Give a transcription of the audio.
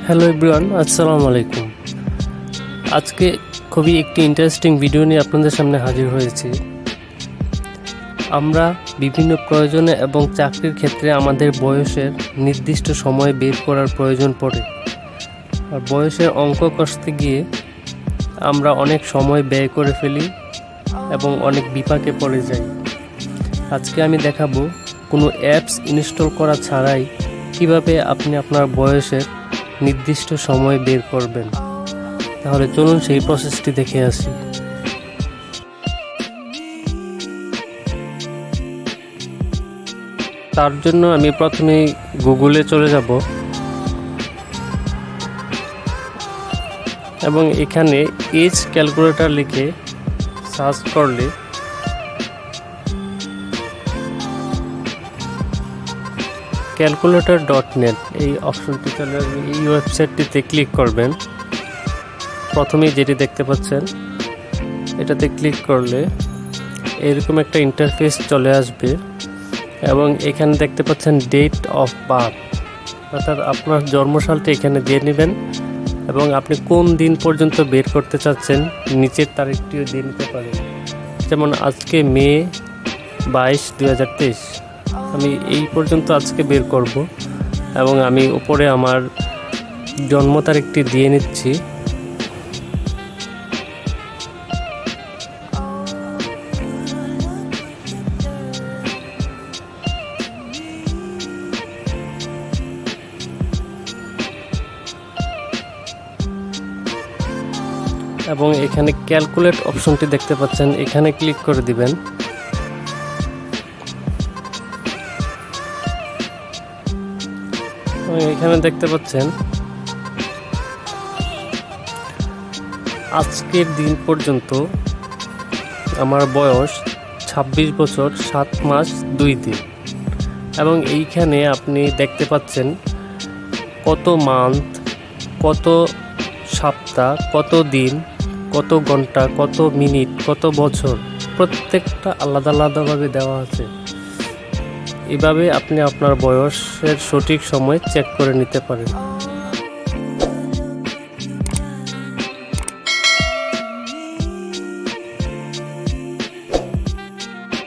Hello everyone, আসসালামু আলাইকুম। আজকে খুবই একটি ইন্টারেস্টিং ভিডিও নিয়ে আপনাদের সামনে হাজির হয়েছি। আমরা বিভিন্ন প্রয়োজনে এবং চাকরির ক্ষেত্রে আমাদের বয়সের নির্দিষ্ট সময় বের করার প্রয়োজন পড়ে। আর বয়সের অঙ্ক কষতে গিয়ে আমরা অনেক সময় ব্যয় করে ফেলি এবং অনেক বিপাকে পড়ে যাই। আজকে আমি দেখাবো কোনো অ্যাপস ইনস্টল করা ছাড়াই কিভাবে আপনি আপনার বয়সের নির্দিষ্ট সময় বের করবেন। তাহলে চলুন সেই প্রসেসটি দেখে আসি। তার জন্য আমি প্রথমে গুগলে চলে যাব এবং এখানে এজ ক্যালকুলেটর লিখে সার্চ করলে calculator.net এই অপশনটি চলে আসবে। এই ওয়েবসাইটটিতে ক্লিক করবেন। প্রথমেই যেটি দেখতে পাচ্ছেন এটাতে ক্লিক করলে এরকম একটা ইন্টারফেস চলে আসবে এবং এখানে দেখতে পাচ্ছেন ডেট অফ বার্থ, অর্থাৎ আপনার জন্মসালটি এখানে দিয়ে নেবেন এবং আপনি কোন দিন পর্যন্ত বের করতে চাচ্ছেন নিচের তারিখটিও দিয়ে নিতে পারেন। যেমন আজকে মে 22, 2023, আমি এই পর্যন্ত আজকে বের করব এবং আমি উপরে আমার জন্ম তারিখটি দিয়ে নিচ্ছি। এবং এখানে ক্যালকুলেট অপশনটি দেখতে পাচ্ছেন, এখানে ক্লিক করে দিবেন। এখানে দেখতে পাচ্ছেন আজকের দিন পর্যন্ত আমার বয়স 26 বছর 7 মাস 2 দিন এবং এইখানে আপনি দেখতে পাচ্ছেন কত মান্থ, কত সপ্তাহ, কত দিন, কত ঘন্টা, কত মিনিট, কত বছর, প্রত্যেকটা আলাদা আলাদাভাবে দেওয়া আছে। এভাবে আপনি আপনার বয়সের সঠিক সময় চেক করে নিতে পারেন।